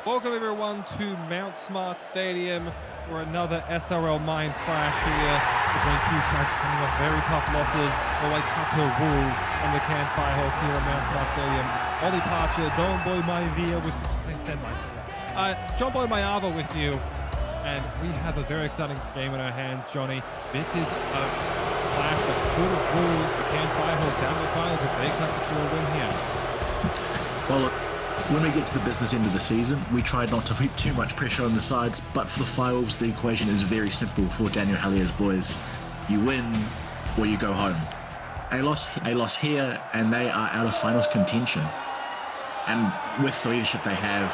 Welcome everyone to Mount Smart Stadium for another SRL Mines clash here between two sides coming off very tough losses. The Waikato Wolves and the Cairns Firehawks here at Mount Smart Stadium. Ollie Parcher, Don Boy Maivia with John Boy Maiava with you, and we have a very exciting game in our hands, Johnny. This is a clash that could have ruled the Cairns Firehawks out of the finals if they can't secure a win here. Well, when we get to the business end of the season, we try not to put too much pressure on the sides, but for the Firewolves, the equation is very simple for Daniel Hallier's boys. You win or you go home. A loss here, and they are out of finals contention. And with the leadership they have,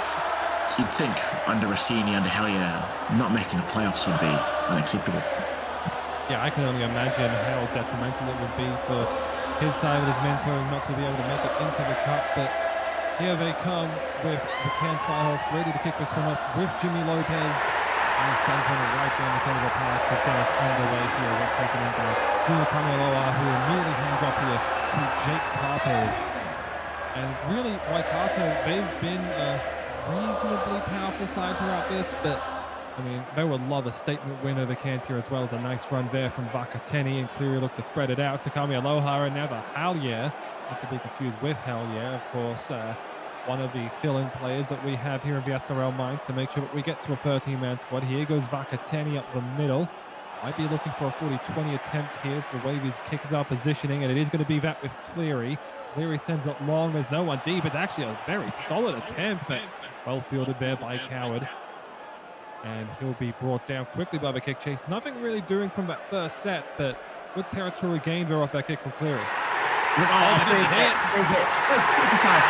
you'd think under Rossini, under Hallier, not making the playoffs would be unacceptable. Yeah, I can only imagine how detrimental it would be for his side with his mentoring not to be able to make it into the cup, but here they come with the Cairns Firehawks ready to kick this one off with Jimmy Lopez. And he sends one right down the centre of the park to get us underway here. We're taken in by Hula Kamealoa, who immediately hands off here to Jake Tarpo. And really, Waikato, they've been a reasonably powerful side throughout this, but I mean, they would love a statement win over Cairns here as well. As a nice run there from Vakateni, and Cleary looks to spread it out to Kamealoha, and now the Hallier, not to be confused with Hallier, of course, one of the fill-in players that we have here in the SRL Mines to make sure that we get to a 13-man squad. Here goes Vakateni up the middle. Might be looking for a 40-20 attempt here for the way these kickers are positioning, and it is going to be that with Cleary. Cleary sends it long. There's no one deep. It's actually a very solid attempt, but well fielded there by Coward. And he'll be brought down quickly by the kick chase. Nothing really doing from that first set, but good territory gained there off that kick from Cleary. Big hit. Good side.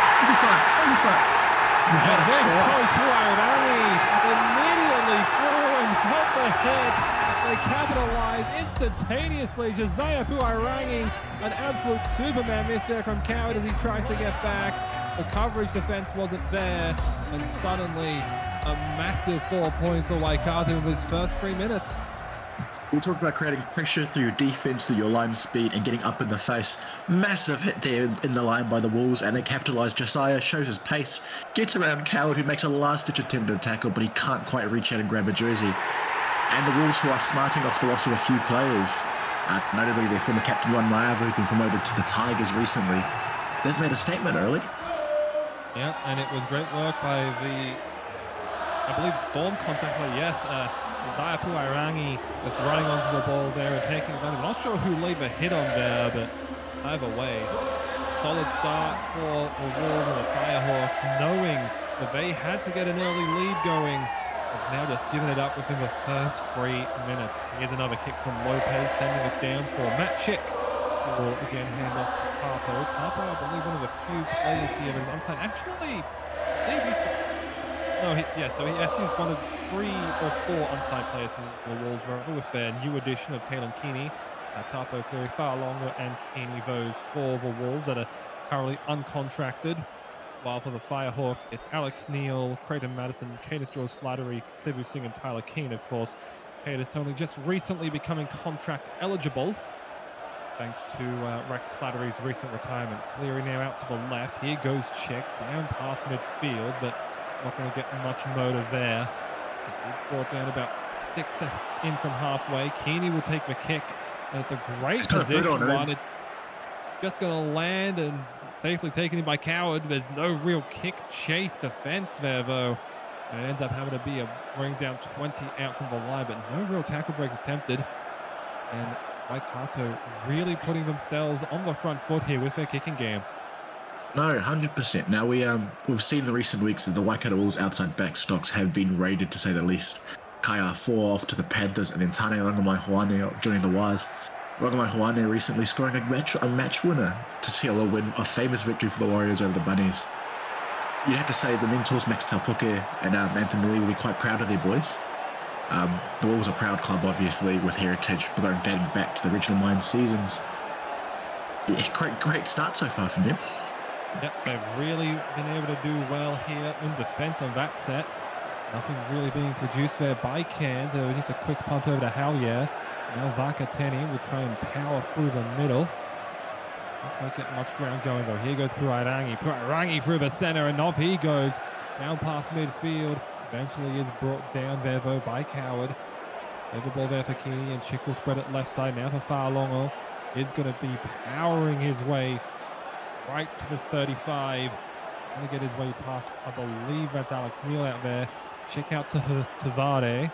And then goes Huarani immediately throwing off the hit. They capitalize instantaneously. Josiah Huarangi, an absolute Superman miss there from Coward as he tries to get back. The coverage defense wasn't there, and suddenly a massive 4 points for Waikato in his first 3 minutes. We talked about creating pressure through your defense, through your line speed, and getting up in the face. Massive hit there in the line by the Wolves, and they capitalised. Josiah shows his pace, gets around Coward, who makes a last-ditch attempt at a tackle, but he can't quite reach out and grab a jersey. And the Wolves, who are smarting off the loss of a few players, notably their former captain Ron Maiava, who's been promoted to the Tigers recently, they've made a statement early. Yeah, and it was great work by the, I believe, Storm contact player. Yes, Josiah Huarangi just running onto the ball there and taking advantage. I'm not sure who laid the hit on there, but either way, solid start for the Wolves and the Firehawks, knowing that they had to get an early lead going. They've now just given it up within the first 3 minutes. Here's another kick from Lopez, sending it down for Matt Chick, who will again hand off to Tarpo. Tarpo, I believe, one of the few players here that is unsigned. Actually, I think he's one of 3 or 4 unsigned players in the Wolves roster, with their new addition of Taylor Keeney. Tarpo, Cleary, Fa'alogo, and Keeney, those 4 of the Wolves that are currently uncontracted. While for the Firehawks, it's Alex Neal, Creighton Madison, Cadence George Slattery, Sivu Singh, and Tyler Keane, of course. Cadence only just recently becoming contract eligible, thanks to Rex Slattery's recent retirement. Cleary now out to the left. Here goes Chick, down past midfield, but not going to get much motor there. He's brought down about 6 in from halfway. Keeney will take the kick, and it's a great position one. It's just going to land and safely taken in by Coward. There's no real kick chase defense there, though. And it ends up having to be a bring down 20 out from the line, but no real tackle breaks attempted. And Waikato really putting themselves on the front foot here with their kicking game. No, 100%. Now we've seen in the recent weeks that the Waikato Wolves outside back stocks have been raided, to say the least. Kaya 4 off to the Panthers, and then Tane Rangamai-Hoane joining the Wires. Rangamai-Hoane recently scoring a match winner to seal a famous victory for the Warriors over the Bunnies. You'd have to say the mentors Max Taupuke and Anthony Lee will be quite proud of their boys. The Wolves are a proud club, obviously, with heritage dating back to the original Mine seasons. Yeah, great start so far from them. Yep, they've really been able to do well here in defence on that set. Nothing really being produced there by Cairns. It was just a quick punt over to Hallier. Now Vakateni will try and power through the middle. Not quite get much ground going though. Here goes Puairangi through the centre, and off he goes. Down past midfield. Eventually is brought down there though by Coward. There's the ball there for Keeney, and Chick will spread it left side now for Fa'alongo. Is going to be powering his way right to the 35. Going to get his way past, I believe that's Alex Neil out there. Check out to Tavare.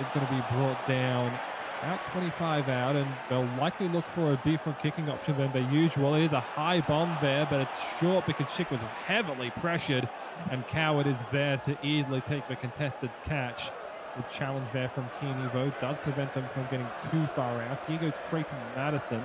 It's going to be brought down about 25 out, and they'll likely look for a different kicking option than their usual. It is a high bomb there, but it's short because Chick was heavily pressured, and Coward is there to easily take the contested catch. The challenge there from Keeney, though, does prevent him from getting too far out. Here goes Creighton Madison,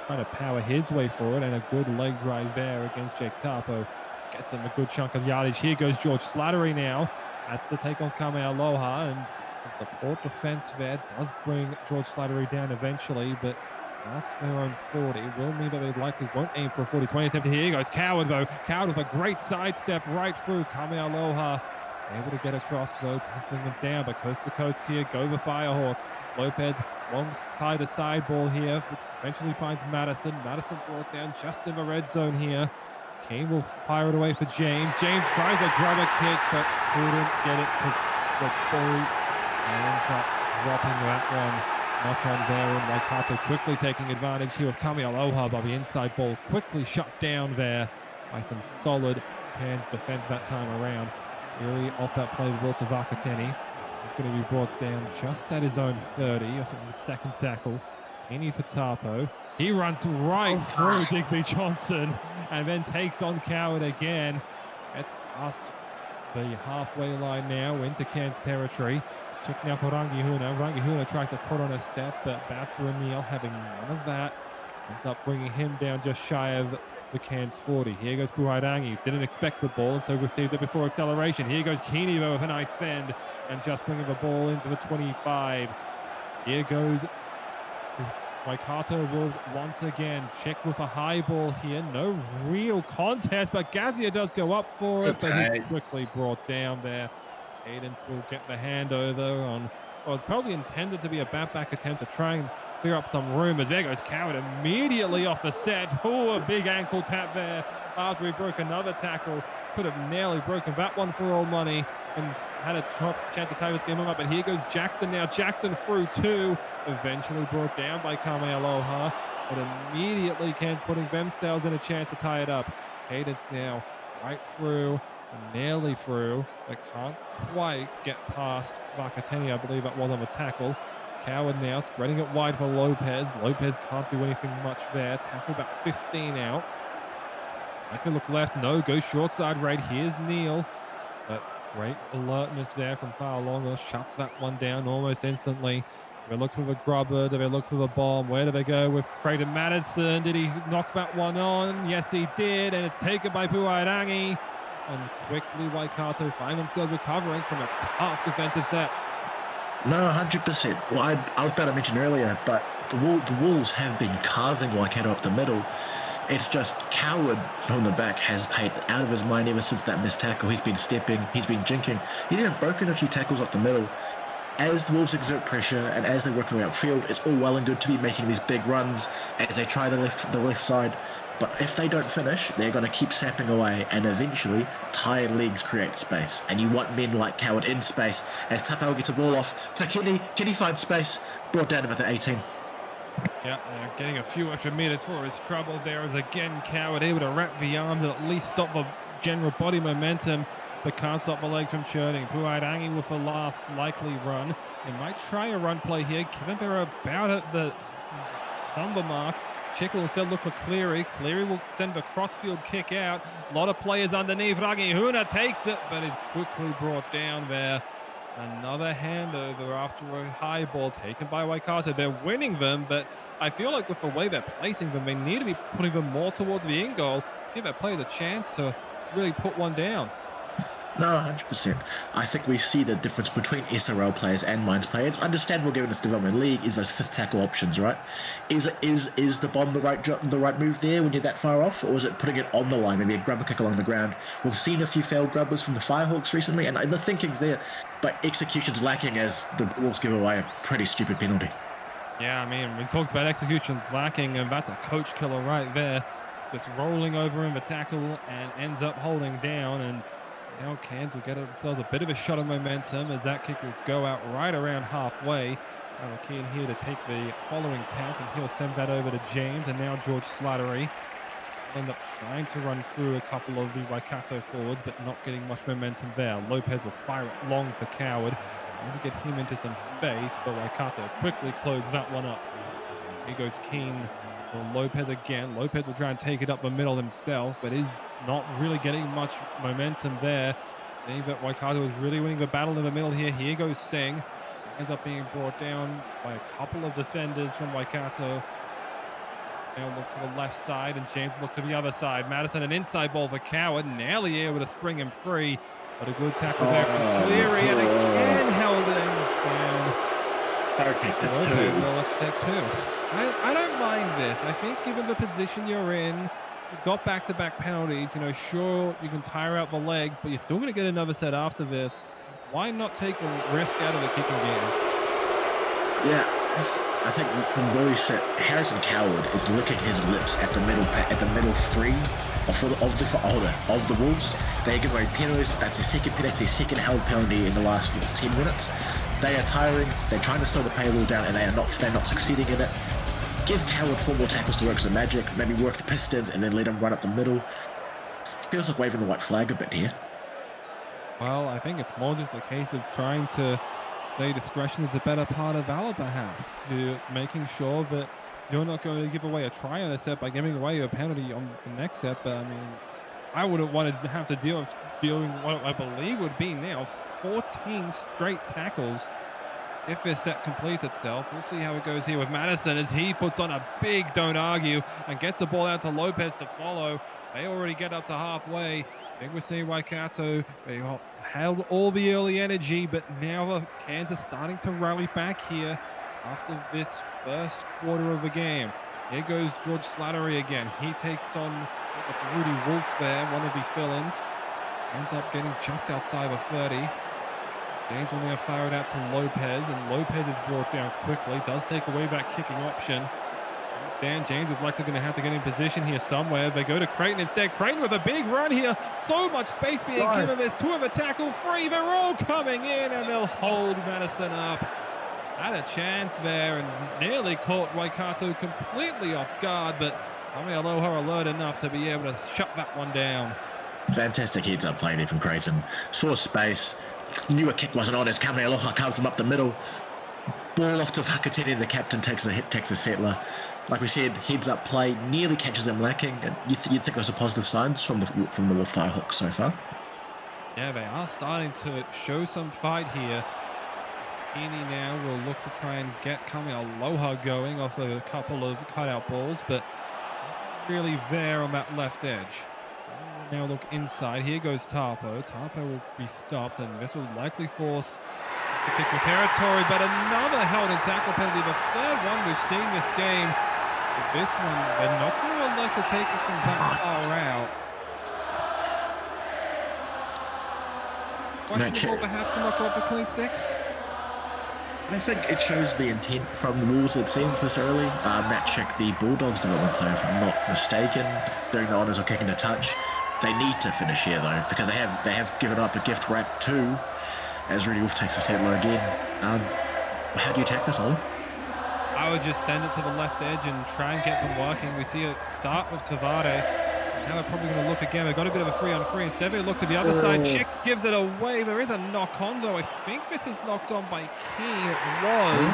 trying to power his way forward, and a good leg drive there against Jake Tapo. Gets him a good chunk of yardage. Here goes George Slattery now. Has to take on Kamealoha, and some support defense there does bring George Slattery down eventually, but that's their own 40. Will mean that they likely won't aim for a 40-20 attempt. Here goes Coward, though. Coward with a great sidestep right through Kamealoha. Able to get across, though, does bring them down, but coast to coast here go the Firehawks. Lopez, long side-to-side ball here, eventually finds Madison. Madison brought down just in the red zone here. Kane will fire it away for James. James tries a grubber kick, but couldn't get it to the ball, and ends up dropping that one. Knock on there, and Waikato quickly taking advantage here of Kamealoha by the inside ball, quickly shut down there by some solid Cairns defense that time around. Really off that play with Walter Vakateni. He's going to be brought down just at his own 30. I think the second tackle. Kenny for Tapo. He runs right through Digby Johnson and then takes on Coward again. Gets past the halfway line now into Cairns territory. Check now for Rangihuna. Rangihuna tries to put on a step, but bad for Emil, having none of that. Ends up bringing him down just shy of the Cairns 40. Here goes Puairangi. Didn't expect the ball, and so received it before acceleration. Here goes Keeney though with a nice fend, and just bringing the ball into the 25. Here goes Waikato Wolves once again. Check with a high ball here. No real contest, but Gazia does go up for it, but he's quickly brought down there. Cadence will get the handover on what was probably intended to be a back attempt to try and clear up some room, as there goes Coward immediately off the set. Oh, a big ankle tap there after he broke another tackle. Could have nearly broken that one for all money and had a chance to tie this game up. But here goes Jackson now. Jackson through two, eventually brought down by Kamealoha, but immediately Cairns putting themselves in a chance to tie it up. Cadence now right through, nearly through, but can't quite get past Vakateni. I believe that was on the tackle. Coward now spreading it wide for Lopez. Lopez can't do anything much there. Tackle about 15 out. I can look left. No, goes short side right. Here's Neil. But great alertness there from Fa'alongo. Shuts that one down almost instantly. Do they look for the grubber? Do they look for the bomb? Where do they go with Creighton Madison? Did he knock that one on? Yes, he did. And it's taken by Puairangi. And quickly Waikato find themselves recovering from a tough defensive set. No, 100%. Well, I was about to mention earlier, but the Wolves have been carving Waikato up the middle. It's just Coward from the back has played out of his mind ever since that missed tackle. He's been stepping, he's been jinking. He's even broken a few tackles up the middle. As the Wolves exert pressure and as they're working upfield, it's all well and good to be making these big runs as they try the left side. But if they don't finish, they're going to keep sapping away, and eventually tired legs create space. And you want men like Coward in space. As Tapau gets a ball off to Kenny finds space, brought down about the 18. Yeah, getting a few extra meters for his trouble there as again Coward able to wrap the arms and at least stop the general body momentum, but can't stop the legs from churning. Puairangi with the last likely run. They might try a run play here, given they're about at the number mark. Chick will instead look for Cleary. Cleary will send the crossfield kick out. A lot of players underneath. Rangihuna takes it, but is quickly brought down there Another handover after a high ball taken by Waikato. They're winning them, but I feel like with the way they're placing them, they need to be putting them more towards the in goal, give their players a chance to really put one down. No, 100%. I think we see the difference between SRL players and Mines players. Understandable given it's development league is those fifth tackle options, right? Is the bomb the right move there when you're that far off, or is it putting it on the line, maybe a grubber kick along the ground? We've seen a few failed grubbers from the Firehawks recently, and the thinking's there, but execution's lacking as the Wolves give away a pretty stupid penalty. Yeah, I mean, we talked about executions lacking, and that's a coach killer right there. Just rolling over in the tackle and ends up holding down, and now Cairns will get themselves a bit of a shot of momentum as that kick will go out right around halfway. Keen here to take the following tap, and he'll send that over to James, and now George Slattery will end up trying to run through a couple of the Waikato forwards, but not getting much momentum there. Lopez will fire it long for Coward, trying to get him into some space, but Waikato quickly closes that one up. Here goes Keane for Lopez again. Lopez will try and take it up the middle himself, but is not really getting much momentum there. Seeing that Waikato is really winning the battle in the middle here. Here goes Singh. Singh ends up being brought down by a couple of defenders from Waikato. Now look to the left side, and James look to the other side. Madison, an inside ball for Coward. Nearly able to spring him free, but a good tackle there from Cleary, and again held him down. Perfect. That's Lopez, two. well, let's take two. I don't mind this. I think given the position you're in, you've got back-to-back penalties. You know, sure, you can tire out the legs, but you're still going to get another set after this. Why not take a risk out of the kicking game? Yeah, I think from where we sit, Harrison Coward is licking his lips at the middle three of the Wolves. They give away penalties. That's their second held penalty in the last 10 minutes. They are tiring. They're trying to slow the payroll down, and they're not succeeding in it. Give Coward 4 more tackles to work some magic. Maybe work the Pistons and then let him run up the middle. Feels like waving the white flag a bit here. Well, I think it's more just a case of trying to say discretion is the better part of valor, perhaps, to making sure that you're not going to give away a try on a set by giving away a penalty on the next set. But I mean, I wouldn't want to have to deal with what I believe would be now 14 straight tackles if this set completes itself. We'll see how it goes here with Madison as he puts on a big don't argue and gets the ball out to Lopez to follow. They already get up to halfway. I think we're seeing Waikato. They held all the early energy, but now the Cairns are starting to rally back here after this first quarter of the game. Here goes George Slattery again. He takes on, it's Rudy Wolf there, one of the fill-ins. Ends up getting just outside of 30. James will now fire it out to Lopez, and Lopez is brought down quickly. Does take away that kicking option. Dan James is likely going to have to get in position here somewhere. They go to Creighton instead. Creighton with a big run here. So much space being given. There's two of a tackle free. They're all coming in, and they'll hold Madison up. Had a chance there and nearly caught Waikato completely off guard, but Aloha alert enough to be able to shut that one down. Fantastic heads-up play there from Creighton. Saw space, knew a kick wasn't on as Aloha comes him up the middle. Ball off to Hakatini, the captain takes a settler. Like we said, heads-up play, nearly catches them lacking, and you'd think those are positive signs from the Wolf Firehawks so far. Yeah, they are starting to show some fight here. Heaney now will look to try and get Aloha going off a couple of cutout balls, but not really there on that left edge. Now look inside. Here goes Tarpo. Tarpo will be stopped, and this will likely force particular territory, but another held and tackle penalty. The third one we've seen this game. But this one, they're not going to elect to take it from that far out. Questionable perhaps to knock off a clean six. I think it shows the intent from the Wolves, it seems, this early. Matt Chick, the Bulldogs development player, if I'm not mistaken, doing the honours of kicking a touch. They need to finish here, though, because they have given up a gift wrap too, as Rudy Wolf takes a settler again. How do you attack this, Ollie? I would just send it to the left edge and try and get them working. We see it start with Tavare. Now they're probably going to look again. They've got a bit of a 3-on-3. Instead they look to the other side. Chick gives it away. There is a knock on, though. I think this is knocked on by Keane. It was.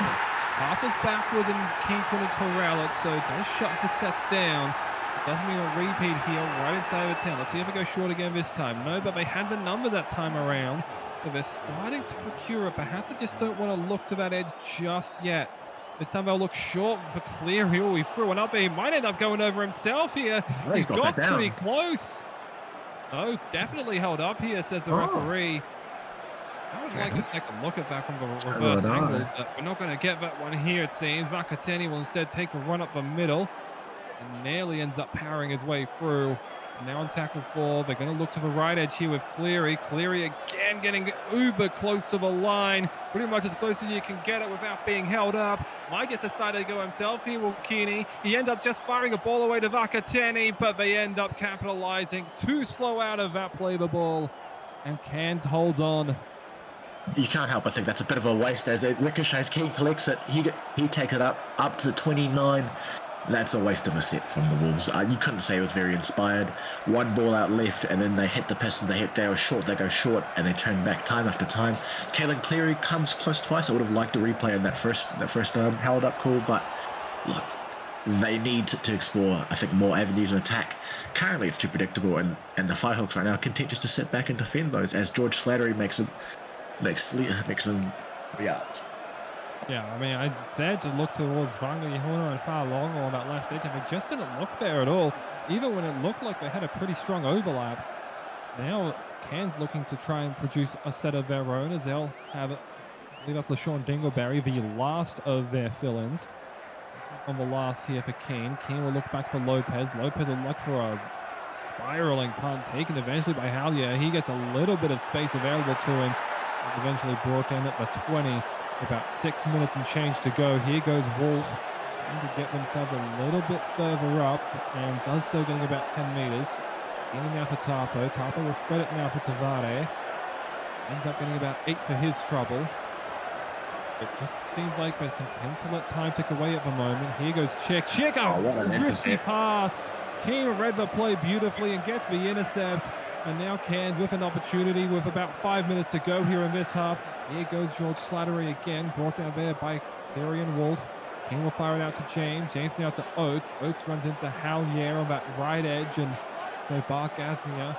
Passes backwards and Keane couldn't corral it, so it does shut the set down. It doesn't mean a repeat here right inside of the 10. Let's see if it goes short again this time. No, but they had the number that time around. but they're starting to procure it. Perhaps they just don't want to look to that edge just yet. This time they'll look short for Cleary. Oh, he threw one up there. He might end up going over himself here. Oh, He's got that down. pretty close. No, definitely held up here, says the referee. I would like a second look at that from the reverse angle, but we're not going to get that one here, it seems. Vakateni will instead take a run up the middle and nearly ends up powering his way through. Now on tackle 4, they're going to look to the right edge here with Cleary. Cleary again getting uber close to the line, pretty much as close as you can get it without being held up. Might get decided to go himself here, Wilkini. He ends up just firing a ball away to Vakateni, but they end up capitalizing. Too slow out of that play the ball, and Cairns holds on. You can't help but think that's a bit of a waste as it ricochets. King collects it. He takes it up to the 29. That's a waste of a set from the Wolves. You couldn't say it was very inspired. One ball out left, and then they hit the Pistons. They were short. They go short, and they turn back time after time. Caelan Cleary comes close twice. I would have liked to replay in that first held up call, but look, they need to explore, I think, more avenues of attack. Currently, it's too predictable, and the Firehawks right now are content just to sit back and defend those as George Slattery makes them react. Yeah, I mean, I said to look towards Vangahihuna and far long on that left edge, and they just didn't look there at all, even when it looked like they had a pretty strong overlap. Now, Cairns looking to try and produce a set of their own, as they'll have, I believe that's LaShawn Dingleberry, the last of their fill-ins. On the last here for Keane. Keane will look back for Lopez. Lopez will look for a spiraling punt, taken eventually by Halia. He gets a little bit of space available to him, and eventually brought down at the 20. About 6 minutes and change to go. Here goes Wolf, trying to get themselves a little bit further up, and does so getting about 10 meters. In now for Tapo. Tapo will spread it now for Tavare. Ends up getting about 8 for his trouble. It just seems like they're content to let time tick away at the moment. Here goes Chick. Chick, risky pass. Keane read the play beautifully and gets the intercept. And now Cairns with an opportunity with about 5 minutes to go here in this half. Here goes George Slattery again, brought down there by Cleary and Wolf. King will fire it out to James. James now to Oates. Oates runs into Halier on that right edge, and so Bart Gasnier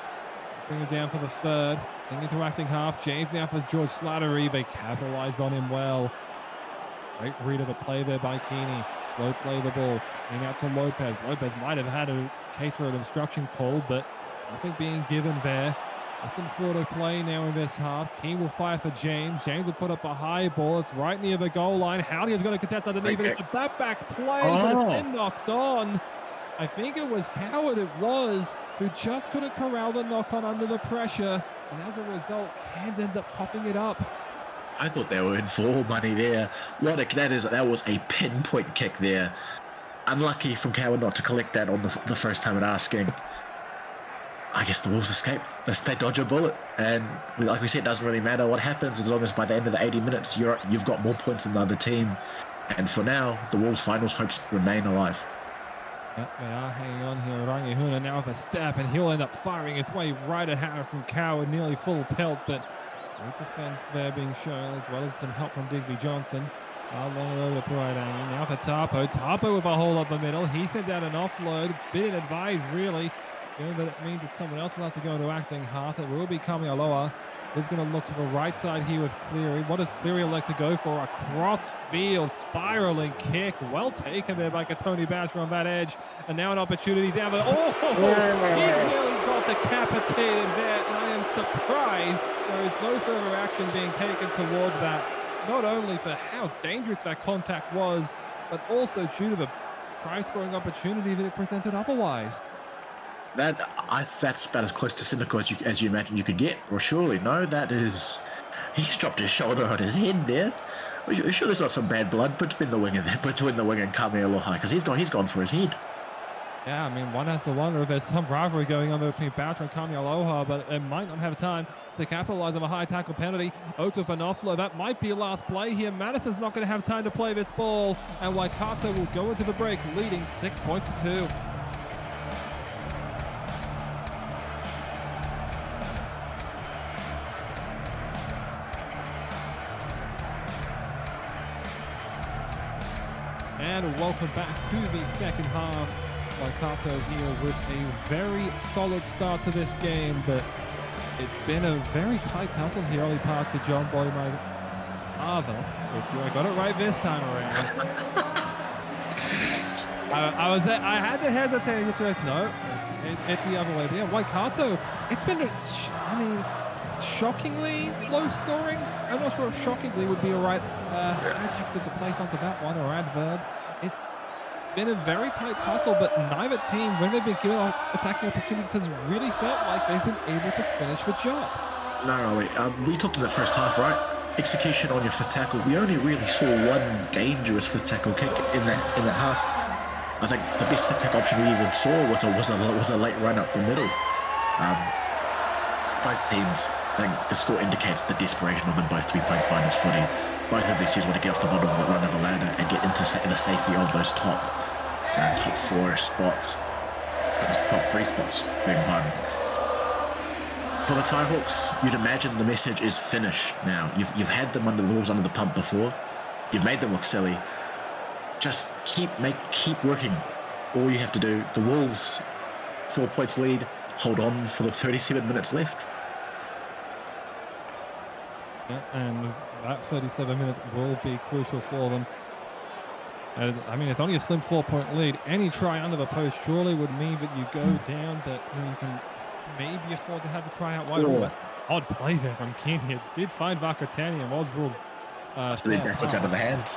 bring it down for the third. Singing to acting half. James now for George Slattery. They capitalized on him well. Great read of the play there by Keeney. Slow play the ball. King out to Lopez. Lopez might have had a case for an obstruction call, but nothing being given there. Nothing for to play now in this half. Keane will fire for James. James will put up a high ball. It's right near the goal line. Howley's going to contest underneath it. It's a back play, but it's been knocked on. I think it was Coward, who just couldn't corral the knock on under the pressure. And as a result, Cairns ends up popping it up. I thought they were in for all money there. That was a pinpoint kick there. Unlucky from Coward not to collect that on the first time at asking. I guess the Wolves escape. They dodge a bullet, and like we said, it doesn't really matter what happens as long as by the end of the 80 minutes you've got more points than the other team. And for now, the Wolves' finals hopes remain alive. Yep, they are hanging on here. Rangihuna now with a step, and he'll end up firing his way right at Harrison Coward, nearly full pelt, but great defense there being shown, as well as some help from Digby Johnson. Long over to Puairangi. Now for Tapo. Tapo with a hole up the middle. He sends out an offload. Bit advised, really. Given that it means that someone else will have to go into acting half. It will be Kamialoa. He's going to look to the right side here with Cleary. What does Cleary elect to go for? A cross-field spiraling kick. Well taken there by Katoni Boucher on that edge. And now an opportunity down there. Oh! He nearly got decapitated there. And I am surprised there is no further action being taken towards that. Not only for how dangerous that contact was, but also due to the try-scoring opportunity that it presented otherwise. That's about as close to cynical as you imagine you could get. Or surely, no, he's dropped his shoulder on his head there. Are you sure there's not some bad blood between the wing and Kamialoha? Because he's gone for his head. Yeah, I mean, one has to wonder if there's some rivalry going on there between Boucher and Kamialoha, but it might not have time to capitalize on a high tackle penalty. Oates with an offload. That might be last play here. Madison's not going to have time to play this ball, and Waikato will go into the break, leading 6 points to 2. And welcome back to the second half. Waikato here with a very solid start to this game, but It's been a very tight tussle here. Ollie Parker, John Boy, my father. I got it right this time around. I had to hesitate. No, it's the other way. But yeah, Waikato. It's been, shockingly low scoring. I'm not sure if shockingly would be a right adjective to place onto that one, or adverb. It's been a very tight tussle, but neither team, when they've been given attacking opportunities, has really felt like they've been able to finish the job. No, Ollie. We talked in the first half, right? Execution on your fifth tackle. We only really saw one dangerous fifth tackle kick in that half. I think the best fifth tackle option we even saw was a late run up the middle. Both teams, I think the score indicates the desperation of them both to be playing finals footy. Both of these teams want to get off the bottom of the run of the ladder and get into the safety of those top 4 spots, top 3 spots, beg your pardon. For the Firehawks, you'd imagine the message is finish now. You've had them under the Wolves under the pump before. You've made them look silly. Just keep working. All you have to do. The Wolves, 4 points lead. Hold on for the 37 minutes left. Yeah, and that 37 minutes will be crucial for them. It's only a slim 4-point lead. Any try under the post surely would mean that you go down, but you can maybe afford to have a try out wide. Odd play there from Kenya. Did find Vakatani and was ruled. Backwards out of the hands.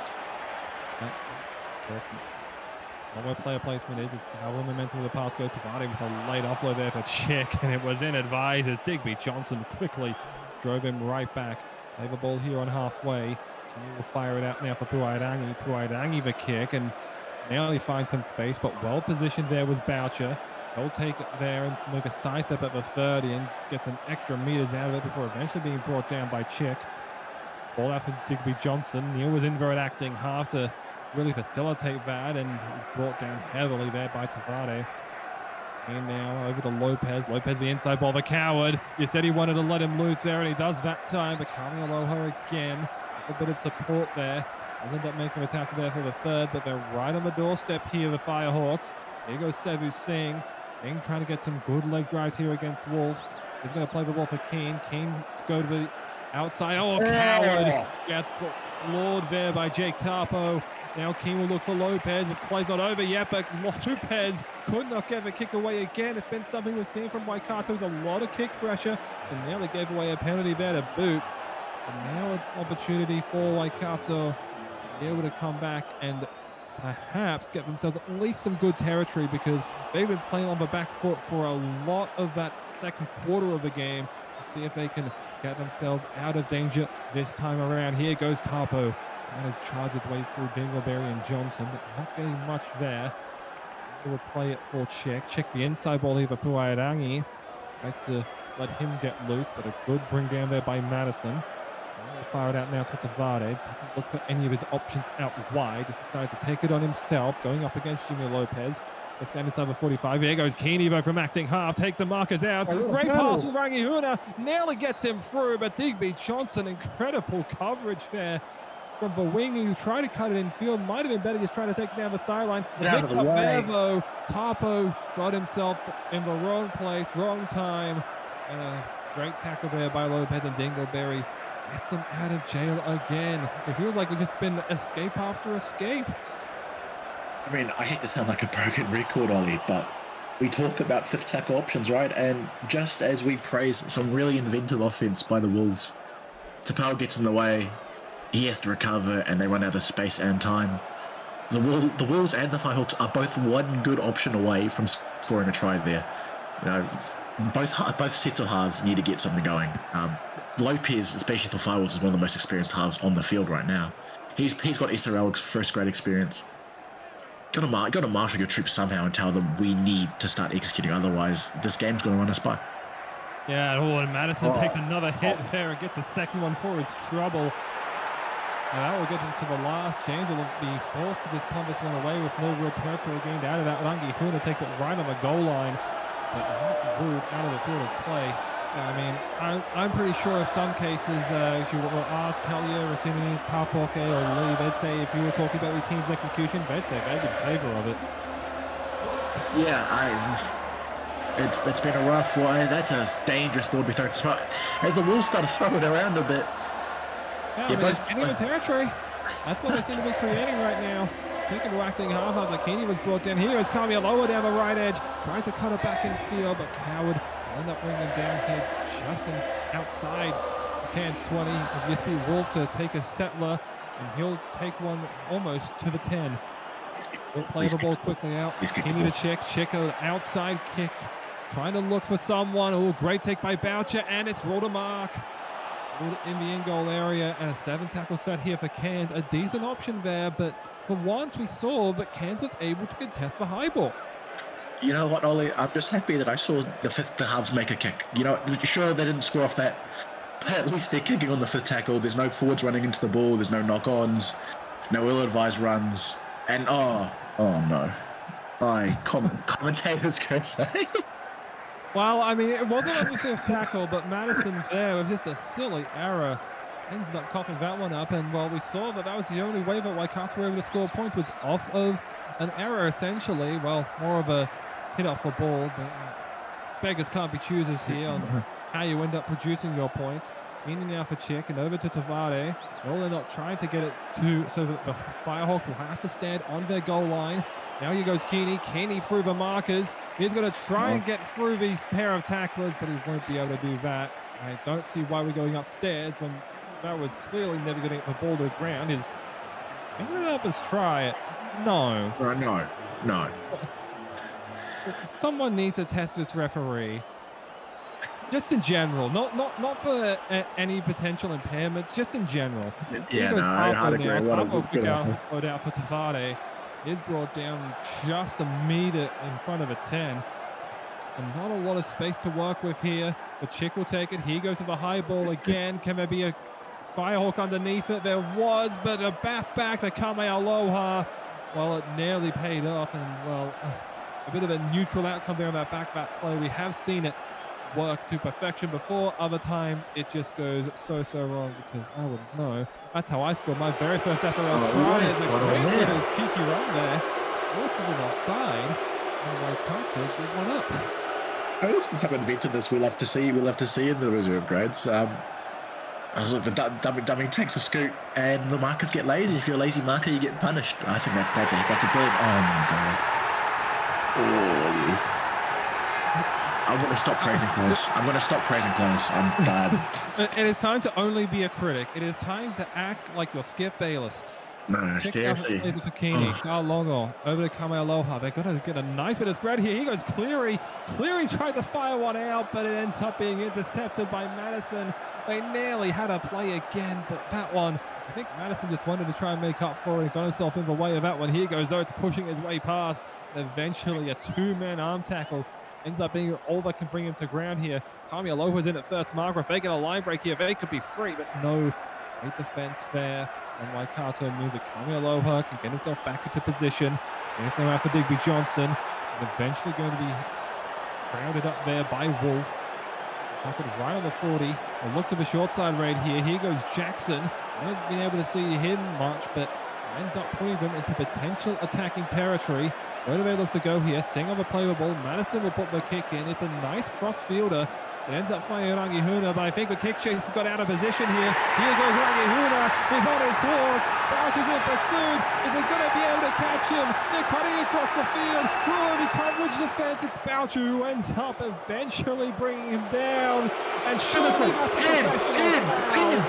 Not where player placement is. It's how the momentum of the pass goes to Vardy with a late offload there for Chick, and it was inadvised as Digby Johnson quickly drove him right back. They have a ball here on halfway. He will fire it out now for Puairangi. Puairangi the kick, and now he finds some space, but well positioned there was Boucher. He'll take it there and make a side step at the 30 and get some extra meters out of it before eventually being brought down by Chick. Ball out for Digby Johnson. Neil was invert acting half to really facilitate that, and he's brought down heavily there by Tavade. And now over to Lopez. Lopez the inside ball, the coward. You said he wanted to let him loose there, and he does that time. But Kami Aloha again. A bit of support there. Doesn't end up making a tackle there for the third, but they're right on the doorstep here, the Firehawks. Here goes Sevu Singh. Singh trying to get some good leg drives here against Wolves. He's going to play the ball for Keane. Keane go to the outside. Oh, coward. Gets floored there by Jake Tarpo. Now Keane will look for Lopez. The play's not over yet, but Lopez could not get the kick away again. It's been something we've seen from Waikato. There's a lot of kick pressure, and now they gave away a penalty there to boot. And now an opportunity for Waikato to be able to come back and perhaps get themselves at least some good territory, because they've been playing on the back foot for a lot of that second quarter of the game to see if they can get themselves out of danger this time around. Here goes Tarpo. Trying to charge his way through Dingleberry and Johnson, but not getting much there. He will play it for Chick. Chick the inside ball here for Puairangi. Tries to let him get loose, but a good bring down there by Madison. He'll fire it out now to Tavade. Doesn't look for any of his options out wide. Just decides to take it on himself, going up against Jimmy Lopez. The stand inside the 45. Here goes Keene from acting half. Takes the markers out. Great pass from Rangihuna. Nearly gets him through, but Digby Johnson, incredible coverage there from the wing, who tried to cut it in field. Might have been better just trying to take it down the sideline. Mix up there though. Tarpo got himself in the wrong place, wrong time. And a great tackle there by Lopez, and Dingleberry gets him out of jail again. It feels like it's just been escape after escape. I mean, I hate to sound like a broken record, Ollie, but we talk about fifth tackle options, right? And just as we praise some really inventive offense by the Wolves, Tapau gets in the way. He has to recover, and they run out of space and time. The Wolves and the Firehawks are both one good option away from scoring a try there. You know, both sets of halves need to get something going. Lopez, especially for Firehawks, is one of the most experienced halves on the field right now. He's got SRL first grade experience. Got to marshal your troops somehow and tell them we need to start executing. Otherwise, this game's going to run us by. Yeah, and Madison takes another hit there and gets the second one for his trouble. And that will get us to the last change. It'll be forced to just punt this one away with no real territory gained out of that. Rangihuna takes it right on the goal line, but not ruled out of the field of play. I mean, I'm pretty sure in some cases, if you were asked Hellier, Rossini, Tapoke, or Lee, they'd say, if you were talking about your team's execution, they'd say they'd be in favour of it. Yeah, It's been a rough one. That's a dangerous ball to be thrown. As the Wolves start to throw it around a bit. Yeah, I mean, it's getting in territory. That's what they seem to be creating right now. Taking to acting half after Keeney was brought down. Here is Kamia lower down the right edge. Tries to cut it back in field, but Coward will end up bringing him down here just outside the Cairns 20. It'll just be Wolf to take a settler, and he'll take one almost to the 10. He'll play the ball quickly out. Keeney to check an outside kick. Trying to look for someone. Oh, great take by Boucher, and it's rolled a mark. In the in-goal area, and a 7-tackle set here for Cairns. A decent option there, but for once we saw that Cairns was able to contest the high ball. You know what, Ollie? I'm just happy that I saw the halves make a kick. You know, sure, they didn't score off that, but at least they're kicking on the 5th tackle. There's no forwards running into the ball. There's no knock-ons, no ill-advised runs, and oh no. Commentators can say. Well, I mean, it wasn't on the 5th tackle, but Madison there with just a silly error ends up coughing that one up. And well, we saw that was the only way that Waikato were able to score points, was off of an error, essentially. Well, more of a hit off the ball, but beggars can't be choosers here on how you end up producing your points. Meaning now for Chick and over to Tavare. Well, they're not trying to get it to, so that the Firehawk will have to stand on their goal line. Now here goes Keeney. Keeney through the markers. He's going to try and get through these pair of tacklers, but he won't be able to do that. I don't see why we're going upstairs when that was clearly never going to get the ball to the ground. Is going to help us try it? No. No. Someone needs to test this referee. Just in general, not for any potential impairments, just in general. Yeah, no, I'd agree. Put out for Tavare. Is brought down just a meter in front of a 10. And not a lot of space to work with here. The Chick will take it. Here goes to the high ball again. Can there be a Firehawk underneath it? There was, but a back to Kame Aloha. Well, it nearly paid off, and well, a bit of a neutral outcome there on that back play. We have seen it work to perfection before. Other times it just goes so wrong, because I wouldn't know. That's how I scored my very first SRL try. It's a great little cheeky run there. Also an offside, and Waikato did one up. This is having mentioned this. We'll have to see in the reserve grades. I was like, the dummy takes a scoot, and the markers get lazy. If you're a lazy marker, you get punished. I think that's a brilliant. Oh my god. I'm going to stop praising players. I'm bad. It is time to only be a critic. It is time to act like you're Skip Bayless. No, seriously. For Keeney, Longo, over to Kame Aloha. They're going to get a nice bit of spread here. He goes Cleary. Cleary tried to fire one out, but it ends up being intercepted by Madison. They nearly had a play again, but that one, I think Madison just wanted to try and make up for it and got himself in the way of that one. Here goes Oates pushing his way past. Eventually, a 2-man arm tackle ends up being all that can bring him to ground here. Kami Aloha's in at first marker. If they get a line break here, they could be free, but no. Great defense there. And Waikato means that Kami Aloha can get himself back into position. There's no out for Digby Johnson. And eventually going to be crowded up there by Wolf. Pocket right on the 40. A look to the short side right here. Here goes Jackson. I haven't been able to see him much, but ends up putting them into potential attacking territory. Where do they look to go here? Sing on the play with ball. Madison will put the kick in. It's a nice cross fielder. It ends up finding Rangihuna, but I think the kick chase has got out of position here. Here goes Rangihuna. He's on his horse. Boucher's in pursuit. Is it going to be able to catch him? They're cutting across the field. Will it be coverage defense? It's Boucher who ends up eventually bringing him down. And surely that's a professional foul.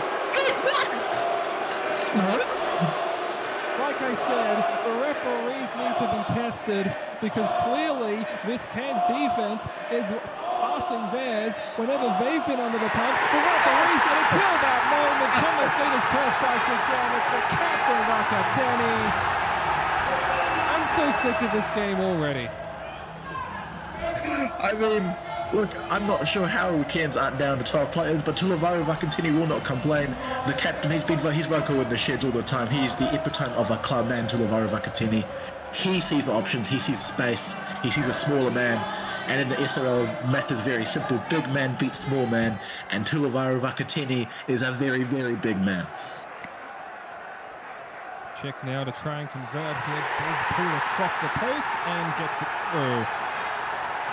Like I said, the referees need to be tested, because clearly this Cairns defense is passing theirs whenever they've been under the pump. The referees did it till that moment. Can the Phoenix curse strike again? It's a Captain Rakatani. I'm so sick of this game already. I mean, look, I'm not sure how Cairns aren't down to 12 players, but Tulavaro Vakatini will not complain. The captain, he's vocal in the sheds all the time. He's the epitome of a club man, Tulavaro Vakatini. He sees the options, he sees space, he sees a smaller man. And in the SRL, math is very simple. Big man beats small man, and Tulavaro Vakatini is a very, very big man. Check now to try and convert here. Does pull across the post and gets it through.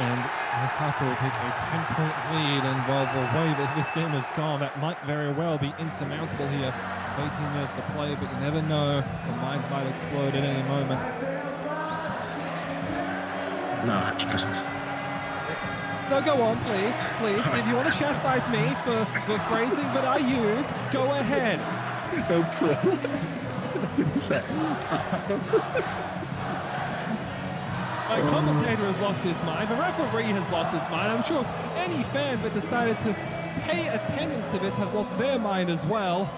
And Waikato will take a 10-point lead, and while the way that this game has gone, that might very well be insurmountable here. 18 minutes to play, but you never know. The minds might explode at any moment. No, No, go on, please, please. If you want to chastise me for the phrasing that I use, go ahead. no problem. My commentator has lost his mind. The referee has lost his mind. I'm sure any fan that decided to pay attendance to this has lost their mind as well.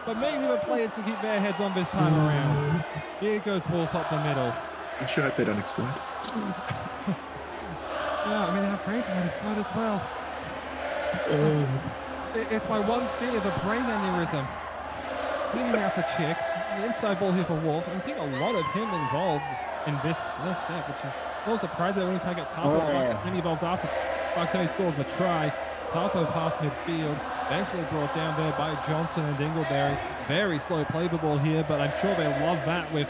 But maybe the players can keep their heads on this time around. Here goes Wolf up the middle. I sure hope they don't explode. Yeah, I mean, our brains might explode as well. It's my one fear, the brain aneurysm. Cleaning now for Chicks. The inside ball here for Wolf. I'm seeing a lot of him involved in this first set, which is a little surprising that when he targets Tarpo, then he involved after Spartani scores the try. Tarpo past midfield, eventually brought down there by Johnson and Dingleberry. Very slow play the ball here, but I'm sure they love that with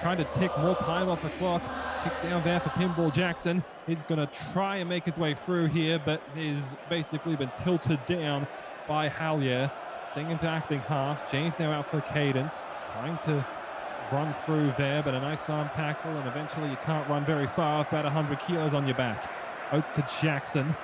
trying to tick more time off the clock. Kick down there for Pinball Jackson. He's going to try and make his way through here, but he's basically been tilted down by Hallier. Sing into acting half. James now out for Cadence, trying to run through there, but a nice arm tackle, and eventually you can't run very far with about 100 kilos on your back. Oates to Jackson.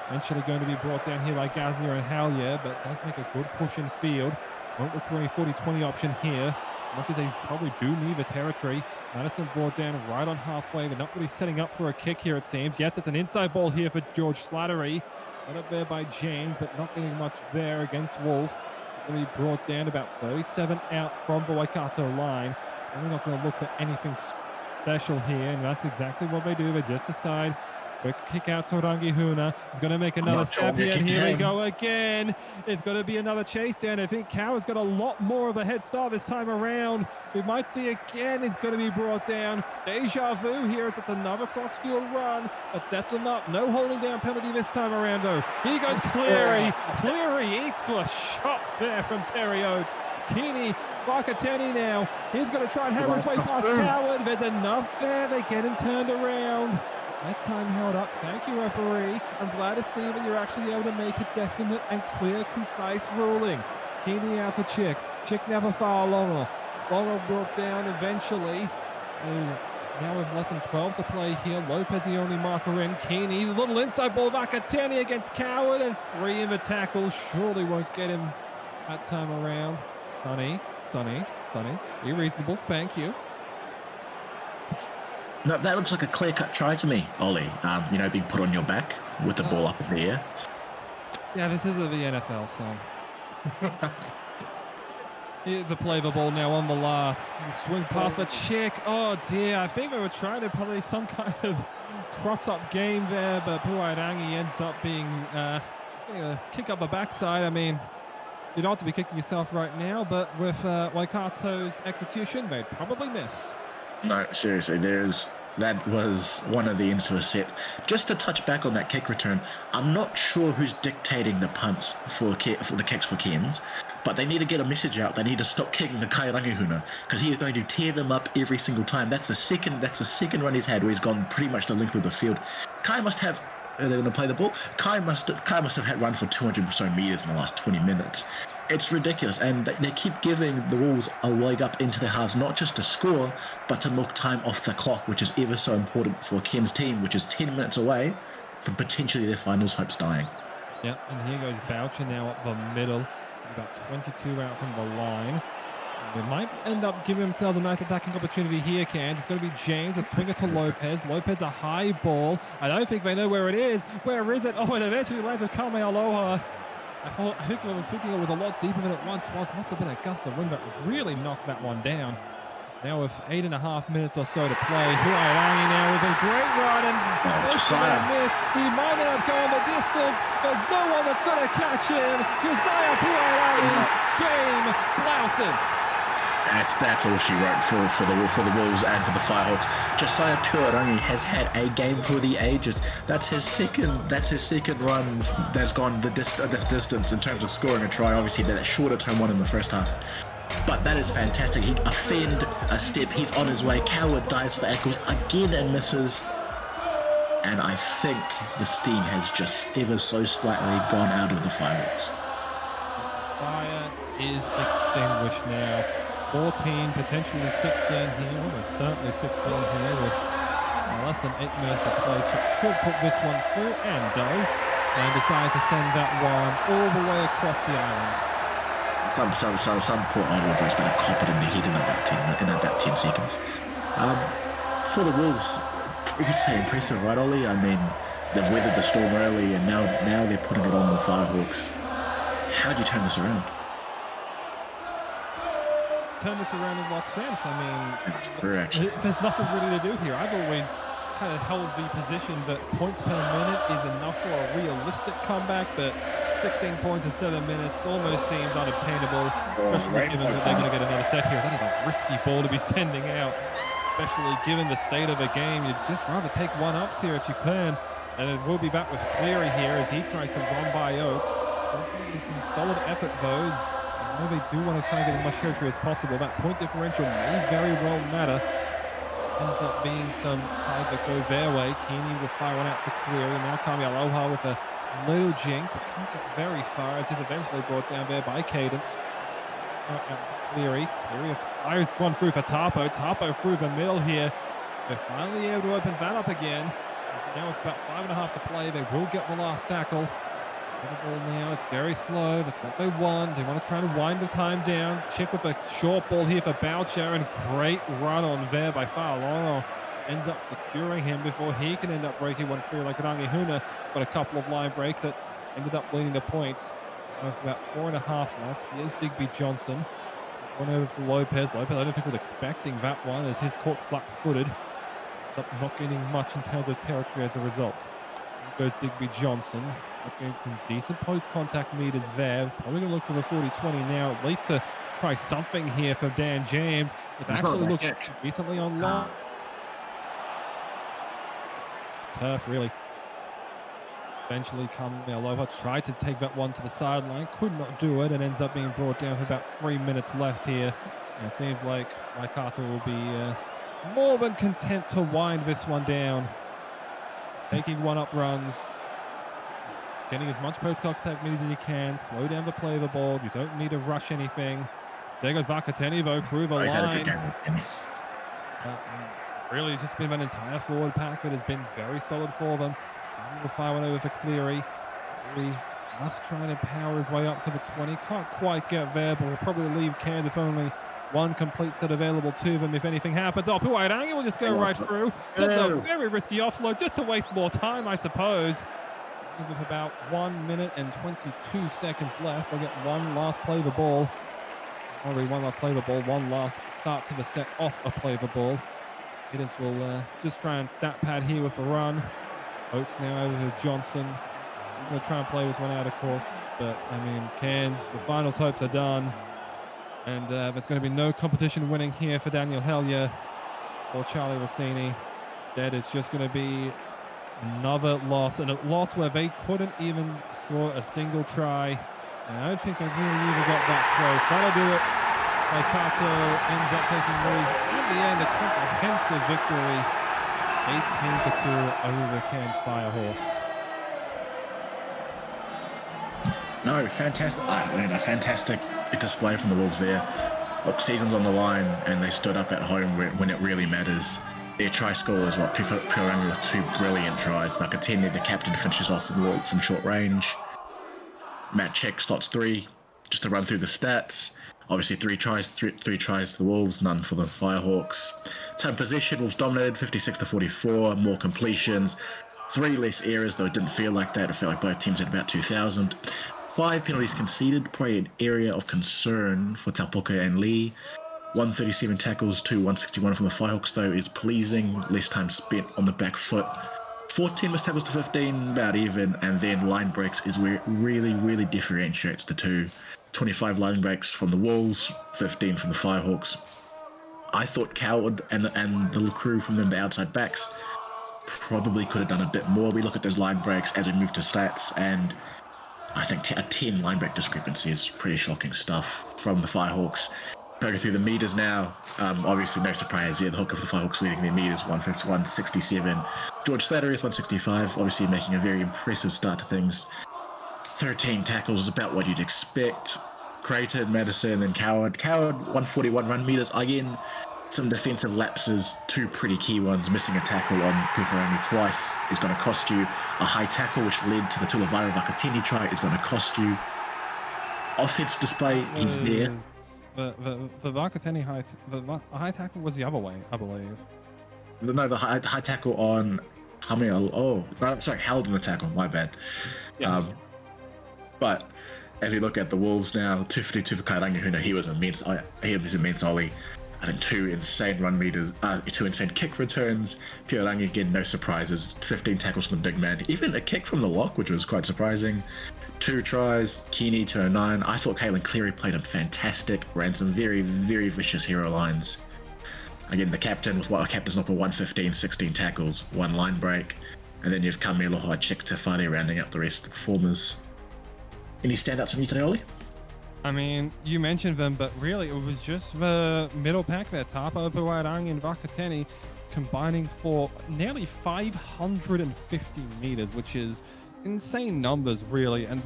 Eventually going to be brought down here by Gazier and Hallier, but does make a good push in field. Won't look for any 40-20 option here, as much as they probably do need the territory. Madison brought down right on halfway, but not really setting up for a kick here, it seems. Yes, it's an inside ball here for George Slattery. Got up there by James, but not getting much there against Wolf. Going to be brought down about 37 out from the Waikato line. And we're not going to look for anything special here, and that's exactly what they do. They just decide. Quick kick out to Rangihuna. He's going to make another stab here, and here we go again. It's going to be another chase down. I think Coward's got a lot more of a head start this time around. We might see again. It's going to be brought down. Deja vu here. It's another cross-field run that sets him up. No holding down penalty this time around, though. Here goes Cleary. Cleary eats a shot there from Terry Oates. Keeney, Wakatani now. He's going to try and hammer his way past Coward. There's enough there. They get him turned around. That time held up. Thank you, referee. I'm glad to see that you're actually able to make a definite and clear, concise ruling. Keeney out for Chick. Chick never far longer. Longer brought down eventually. And now with less than 12 to play here. Lopez the only marker in. Keeney, the little inside ball. Vakatani against Coward and free in the tackle. Surely won't get him that time around. Sonny. Be reasonable. Thank you. No, that looks like a clear-cut try to me, Ollie. Being put on your back with the ball up in the air. Yeah, this is the NFL song. Here's a play the ball now on the last. Swing pass for Chick. Oh dear, I think they were trying to play some kind of cross-up game there, but Puairangi ends up being a kick up the backside. I mean, you'd ought to be kicking yourself right now, but with Waikato's execution, they'd probably miss. No, seriously, that was one of the ends to a set. Just to touch back on that kick return, I'm not sure who's dictating the punts for the kicks for Cairns, but they need to get a message out. They need to stop kicking the Kai Rangihuna, because he is going to tear them up every single time. That's the second run he's had where he's gone pretty much the length of the field. Kai must have. They're going to play the ball. Kai must have had run for 200 or so meters in the last 20 minutes. It's ridiculous, and they keep giving the Wolves a leg up into their halves, not just to score, but to milk time off the clock, which is ever so important for Ken's team, which is 10 minutes away from potentially their finals hopes dying. Yep, and here goes Boucher now up the middle, about 22 out from the line. They might end up giving themselves a nice attacking opportunity here, Cairns. It's going to be James, a swinger to Lopez. Lopez, a high ball. I don't think they know where it is. Where is it? Oh, it eventually lands with Kamealoha. I think I was thinking it was a lot deeper than it once was. Must have been a gust of wind that really knocked that one down. Now with 8.5 minutes or so to play, Huairangi now with a great run and miss. He might end up going the distance. There's no one that's going to catch him. Josiah Huairangi, game blouses. That's all she wrote for the Wolves and for the Firehawks. Josiah Puairangi has had a game for the ages. That's his second run that's gone the distance in terms of scoring a try. Obviously, that shorter term one in the first half. But that is fantastic. He a fend, a step. He's on his way. Coward dives for ankles again and misses. and I think the steam has just ever so slightly gone out of the Firehawks. Fire is extinguished now. 14, potentially 16 here, almost certainly 16 here with less than 8 minutes to play. Should put this one through, and does, and decides to send that one all the way across the island. Some poor Islanders better cop it in the head in about 10 seconds. For the Wolves, we could say impressive, right, Ollie? I mean, they've weathered the storm early, and now they're putting it on the Firehawks. How do you turn this around? Turn this around in what sense? I mean, Correct. There's nothing really to do here. I've always kind of held the position that points per minute is enough for a realistic comeback, but 16 points in 7 minutes almost seems unobtainable, especially given that they're going to get another set here. That is a risky ball to be sending out, especially given the state of the game. You'd just rather take one-ups here if you can, and it will be back with Cleary here as he tries to run by Oates. So some solid effort, though. I know they do want to try and get as much territory as possible. That point differential may very well matter. Ends up being some tries that go their way. Keeney will fire one out to Cleary. Now Kami Aloha with a little jink, but can't get very far as he's eventually brought down there by Cadence. Out to Cleary. Cleary fires one through for Tapo. Tapo through the middle here. They're finally able to open that up again. Now it's about 5.5 to play. They will get the last tackle. The ball now, it's very slow. That's what they want. They want to try and wind the time down. Check with a short ball here for Boucher, and great run on there by Fa'alogo. Ends up securing him before he can end up breaking one free like Rangihuna. Got a couple of line breaks that ended up leading to points. With about 4.5 left. Here's Digby Johnson. One over to Lopez. Lopez, I don't think was expecting that one as his caught flat-footed. Not getting much in terms of territory as a result. Goes Digby Johnson. Getting some decent post-contact meters there. Probably going to look for the 40-20 now, at least to try something here for Dan James. It's actually looked recently online. Turf, really. Eventually, Aloha tried to take that one to the sideline, could not do it, and ends up being brought down for about 3 minutes left here. And it seems like Waikato will be more than content to wind this one down. Taking one-up runs. Getting as much post-contact meters as you can. Slow down the play of the ball. You don't need to rush anything. There goes Vakateni, though, through the line. Really, it's just been an entire forward pack that has been very solid for them. We'll fire one over for Cleary. Cleary must try and power his way up to the 20. Can't quite get there, but will probably leave Cairns with only one complete set available to them if anything happens. Oh, Puairangi will just go right through. That's a very risky offload, just to waste more time, I suppose. With about 1 minute and 22 seconds left, we'll get one last play of the ball. Already one last play of the ball, one last start to the set off a play of the ball. Cadence will just try and stat pad here with a run. Oates now over to Johnson. I'm going to try and play this one out, of course, but I mean, Cairns, the finals hopes are done. And there's going to be no competition winning here for Daniel Hellier or Charlie Rossini. Instead, it's just going to be another loss, and a loss where they couldn't even score a single try. And I don't think they really even got that close. That'll do it. Waikato ends up taking those. In the end, a comprehensive victory. 18-2 over the Cairns Firehawks. No, fantastic. A fantastic display from the Wolves there. Look, season's on the line, and they stood up at home when it really matters. Their try score is Puairangi with 2 brilliant tries. Nakatini, the captain, finishes off from short range. Matt Check slots 3, just to run through the stats. Obviously, three tries for the Wolves, none for the Firehawks. Time possession, Wolves dominated 56-44, more completions, 3 less errors, though it didn't feel like that. It felt like both teams had about 2,000. 5 penalties conceded, probably an area of concern for Taupoka and Lee. 137 tackles to 161 from the Firehawks, though, is pleasing. Less time spent on the back foot. 14 missed tackles to 15, about even. And then line breaks is where it really differentiates the two. 25 line breaks from the Wolves, 15 from the Firehawks. I thought Coward and the crew from them, the outside backs, probably could have done a bit more. We look at those line breaks as we move to stats, and I think a 10 line break discrepancy is pretty shocking stuff from the Firehawks. Going through the meters now, obviously no surprise here. The hooker for the Firehawks leading their meters, 151.67. George Slattery is 165, obviously making a very impressive start to things. 13 tackles is about what you'd expect. Creighton, Madison, and Coward. Coward, 141 run meters. Again, some defensive lapses, 2 pretty key ones. Missing a tackle on Puwharangi twice is going to cost you. A high tackle, which led to the Tulavara Vakatini try, is going to cost you. Offensive display, he's there. The Vakatini high tackle was the other way, I believe. No, the high tackle on Hamil. Oh, no, sorry, held in the tackle. My bad. Yes. But as we look at the Wolves now, 252 for Kairangahuna, he was immense. He was immense Ollie. I think 2 insane run meters, 2 insane kick returns. Piorangi, again, no surprises. 15 tackles from the big man. Even a kick from the lock, which was quite surprising. 2 tries. Keeney, 209. I thought Caelan Cleary played him fantastic. Ran some very, very vicious hero lines. Again, the captain was captain's number 115, 16 tackles, 1 line break. And then you've Kamelo Chik Tefani rounding out the rest of the performers. Any standouts from you today, Ollie? I mean, you mentioned them, but really it was just the middle pack there. Tapa, Puwharangi, and Vakatini combining for nearly 550 meters, which is insane numbers, really. And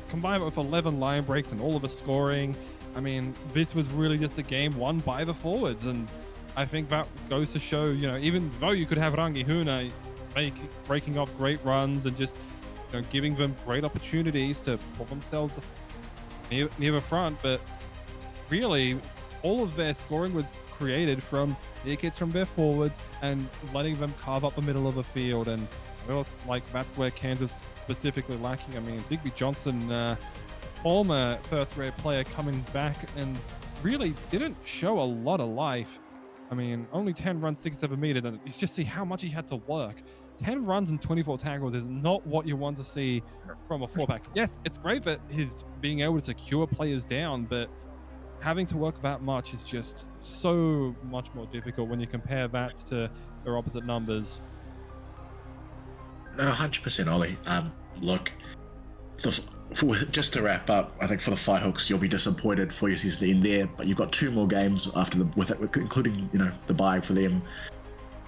combined with 11 line breaks and all of the scoring, I mean, this was really just a game won by the forwards. And I think that goes to show, you know, even though you could have Rangihuna breaking off great runs and just, you know, giving them great opportunities to put themselves near the front, but really all of their scoring was created from their kits from their forwards and letting them carve up the middle of the field. And I feel like that's where Kansas specifically lacking. I mean, Digby Johnson, former first rate player, coming back and really didn't show a lot of life. I mean, only 10 runs, 67 meters, and you just see how much he had to work. 10 runs and 24 tackles is not what you want to see from a 4-pack. Yes, it's great that he's being able to secure players down, but having to work that much is just so much more difficult when you compare that to their opposite numbers. No, 100%, Ollie. Look, just to wrap up, I think for the Firehawks, you'll be disappointed for your season in there, but you've got 2 more games after including, you know, the bye for them.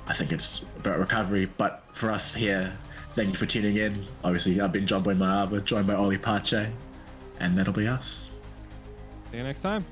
I think it's about recovery, but for us here, thank you for tuning in. Obviously, I've been John Boy Maava, joined by Ollie Pache, and that'll be us. See you next time.